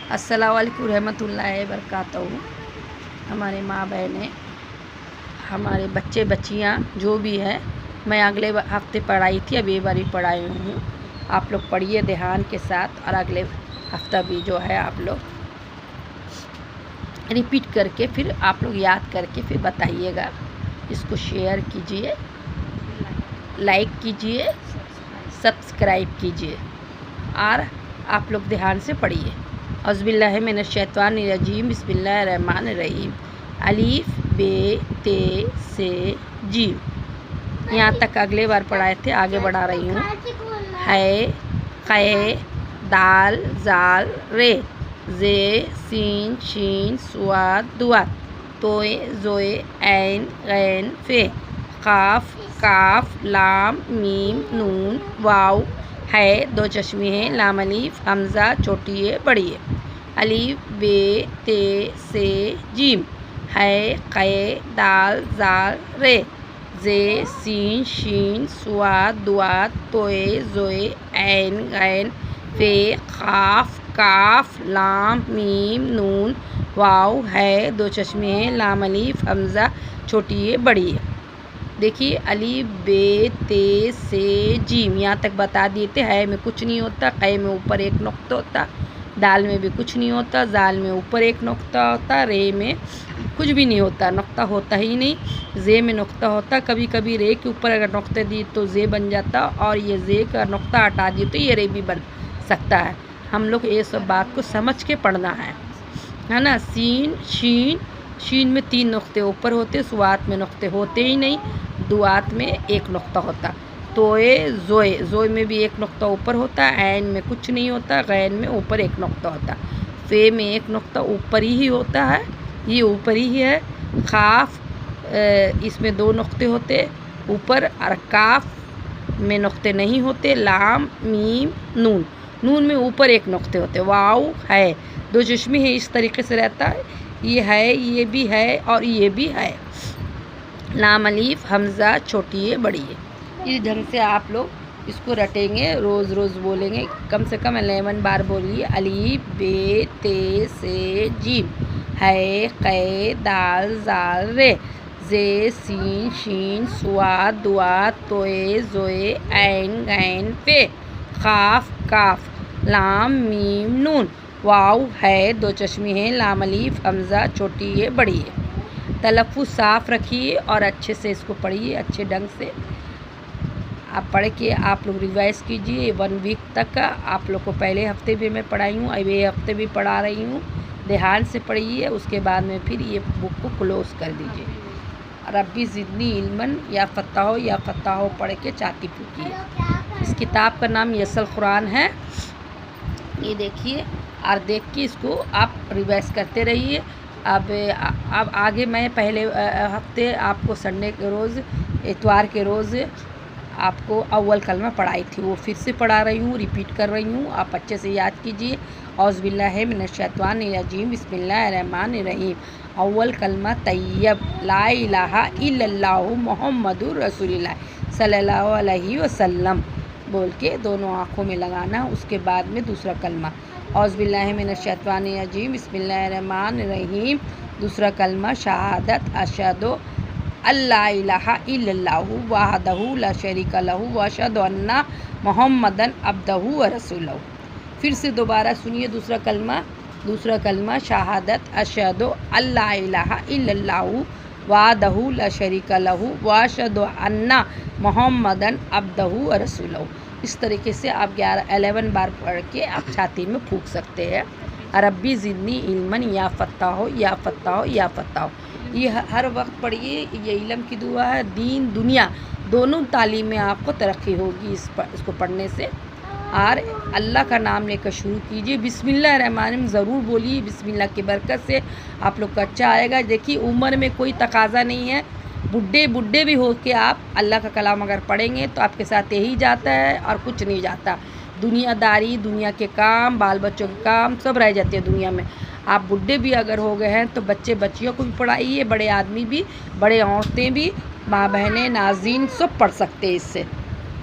अस्सलाम वालेकुम रहमतुल्लाहि वबरकातुहू। हमारे माँ बहनें, हमारे बच्चे बच्चियाँ जो भी है, मैं अगले हफ्ते पढ़ाई थी, अब ये बारी पढ़ाई हूँ। आप लोग पढ़िए ध्यान के साथ, और अगले हफ्ता भी जो है आप लोग रिपीट करके फिर आप लोग याद करके फिर बताइएगा। इसको शेयर कीजिए, लाइक कीजिए, सब्सक्राइब कीजिए, और आप लोग ध्यान से पढ़िए। औज़ुबिल्लाहि मिनश्शैतानिर्रजीम, बिस्मिल्लाहिर्रहमानिर्रहीम। अलीफ बे ते से जीम। यहाँ तक अगले बार पढ़ाए थे, आगे बढ़ा रही हूँ। है, कै, दाल, जाल, रे, जे, सीन, शीन, स्वाद, दुआत, तोए, जोए, ऐन, गैन, फे, काफ, काफ, लाम, मीम, नून, वाव, है, दो चश्मे हैं, लाम अलीफ, हमज़ा छोटी है बड़ी है। अलीफ बे ते से जीम। है, कै, दाल, जाल, रे, जे, सीन, शीन, स्वाद, दुआत, तोए, जोए, ऐन, गैन, फे, काफ, काफ, लाम, मीम, नून, वाव, है, दो चश्मे हैं, लाम अलीफ, हमज़ा छोटी है बड़ी है। देखिए, अलीफ बे ते से जीम यहाँ तक बता दिए थे। है में कुछ नहीं होता, कै में ऊपर एक नुक्ता होता, दाल में भी कुछ नहीं होता, जाल में ऊपर एक नुक्ता होता, रे में कुछ भी नहीं होता, नुक्ता होता ही नहीं। जे में नुक्ता होता, कभी कभी रे के ऊपर अगर नुक्ते दिए तो जे बन जाता, और ये जे का नुक्ता हटा दिए तो ये रे भी बन सकता है। हम लोग ये सब बात को समझ के पढ़ना है ना। सीन, शीन, शीन में 3 नुक्ते ऊपर होते, सुआत में नुक्ते होते ही नहीं, दुआत में एक नुक्ता होता, तोए, जोए, जोए में भी एक नुक्ता ऊपर होता, ऐन में कुछ नहीं होता, गैन में ऊपर एक नुक्ता होता, फे में एक नुक्ता ऊपर ही होता है, ये ऊपर ही है। खाफ, इसमें 2 नुक्ते होते ऊपर, और काफ में नुक्ते नहीं होते। लाम, मीम, नून, नून में ऊपर एक नुक्ते होते। वाव, है, 2 चश्मे हैं, इस तरीके से रहता है। ये है, ये भी है, और ये भी है। लाम अलीफ, हमज़ा छोटी है बड़ी है। इस ढंग से आप लोग इसको रटेंगे, रोज़ रोज़ बोलेंगे, कम से कम 11 बार बोलिए। अलीफ बे ते से जीम। है, कै, दाल, जाल, रे, जे, सीन, शीन, स्वाद, दुआत, तोए, जोए, ऐन, गैन, फे, काफ, काफ, लाम, मीम, नून, वाव, है, 2 चश्मे हैं, लाम अलीफ, हमज़ा छोटी है बड़ी है। तलफ़्फ़ुज़ साफ़ रखिए और अच्छे से इसको पढ़िए, अच्छे ढंग से आप पढ़ के आप लोग रिवाइज़ कीजिए। 1 वीक तक का आप लोग को पहले हफ्ते भी मैं पढ़ाई हूँ, अब ये हफ्ते भी पढ़ा रही हूँ। ध्यान से पढ़िए, उसके बाद में फिर ये बुक को क्लोज़ कर दीजिए। रब्बी ज़िदनी इल्मन या फ़त्ताहो पढ़ के छाती फूँकिए। इस किताब का नाम यसल कुरान है। ये देखिए, और देख के इसको आप रिवाइज़ करते रहिए। अब आगे मैं पहले हफ्ते आपको संडे के रोज़, इतवार के रोज़ आपको अव्वल कलमा पढ़ाई थी, वो फिर से पढ़ा रही हूँ, रिपीट कर रही हूँ, आप अच्छे से याद कीजिए। औज़ुबिल्लाहि मिनश्शैतानिर्रजीम, बिस्मिल्लाहिर्रहमानिर्रहीम। अव्वल कलमा तैयब, ला इलाहा इल्लल्लाहु मुहम्मदुर रसूलुल्लाह सल्लल्लाहु अलैहि वसल्लम बोल के दोनों आँखों में लगाना। उसके बाद में दूसरा कलमा, औज़ुबिल्लाहि मिनश्शैतानिर्रजीम, बिस्मिल्लाहिर्रहमानिर्रहीम। दूसरा कलमा शहादत, अशहदु अल्ला इलाहा इल्लल्लाहु वहदहु ला शरीका लहू व अशहदु अन्ना मुहम्मदन अब्दहु व रसूलहू। फिर से दोबारा सुनिए दूसरा कलमा शहादत, अशहदु अल्ला इलाहा इल्लल्लाहु वहदहु ला शरीका लहू व अशहदु अन्ना मुहम्मदन अब्दहु व रसूलहू। इस तरीके से आप 11 बार पढ़ के आप छाती में फूंक सकते हैं। रब्बी ज़िदनी इल्मन या फ़त्ताहो या फ़त्ताहो या फ़त्ताहो। ये हर वक्त पढ़िए, ये इल्म की दुआ है। दीन दुनिया दोनों तालीम में आपको तरक्की होगी इसको पढ़ने से। और अल्लाह का नाम लेकर शुरू कीजिए, बिस्मिल्लाहिर्रहमानिर्रहीम ज़रूर बोलिए, बिस्मिल्लाह की बरकत से आप लोग का अच्छा आएगा। देखिए, उम्र में कोई तकाज़ा नहीं है, बुढ़े भी हो के आप अल्लाह का कलाम अगर पढ़ेंगे तो आपके साथ यही जाता है और कुछ नहीं जाता। दुनियादारी, दुनिया के काम, बाल बच्चों के काम सब रह जाते हैं दुनिया में। आप बुढ़े भी अगर हो गए हैं तो बच्चे बच्चियों को भी पढ़ाइए, बड़े आदमी भी, बड़े औरतें भी, माँ बहनें, नाज़रीन सब पढ़ सकते हैं इससे।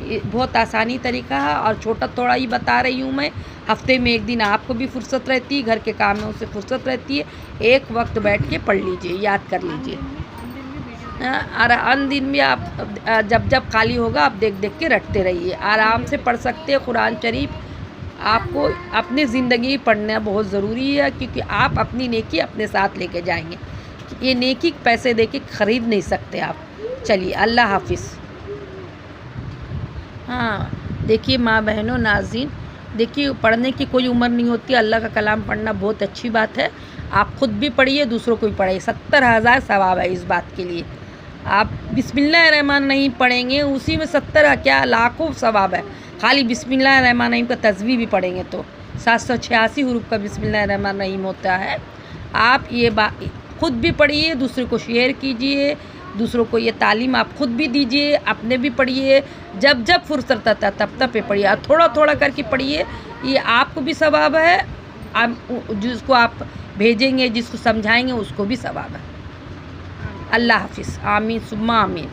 ये बहुत आसानी तरीका है, और छोटा थोड़ा ही बता रही हूँ मैं, हफ्ते में एक दिन आपको भी फुर्सत रहती है, घर के कामों से फुर्सत रहती है, एक वक्त बैठ के पढ़ लीजिए, याद कर लीजिए। और अन दिन भी आप जब जब खाली होगा आप देख देख के रटते रहिए, आराम से पढ़ सकते हैं कुरान शरीफ। आपको अपनी ज़िंदगी पढ़ना बहुत ज़रूरी है, क्योंकि आप अपनी नेकी अपने साथ लेके जाएंगे। ये नेकी पैसे दे के ख़रीद नहीं सकते आप। चलिए, अल्लाह हाफिज़। हाँ, देखिए माँ बहनों नाज़रीन, देखिए पढ़ने की कोई उम्र नहीं होती। अल्लाह का कलाम पढ़ना बहुत अच्छी बात है। आप खुद भी पढ़िए, दूसरों को भी पढ़िए। 70,000 सवाब है इस बात के लिए। आप बिस्मिल्लाहिर्रहमानिर्रहीम पढ़ेंगे, उसी में 70 क्या लाखों सवाब है। खाली बिस्मिल्लाहिर्रहमानिर्रहीम का तस्वीर भी पढ़ेंगे तो 786 हुरूफ का बिस्मिल्लाहिर्रहमानिर्रहीम होता है। आप ये बात खुद भी पढ़िए, दूसरों को शेयर कीजिए, दूसरों को ये तालीम आप खुद भी दीजिए, अपने भी पढ़िए। जब जब फुर्सत आता तब तब पे पढ़िए, और थोड़ा थोड़ा करके पढ़िए। ये आपको भी सवाब है, आप जिसको आप भेजेंगे, जिसको समझाएंगे, उसको भी सवाब है। अल्लाह हाफिज़। आमीन सुम्मा आमीन।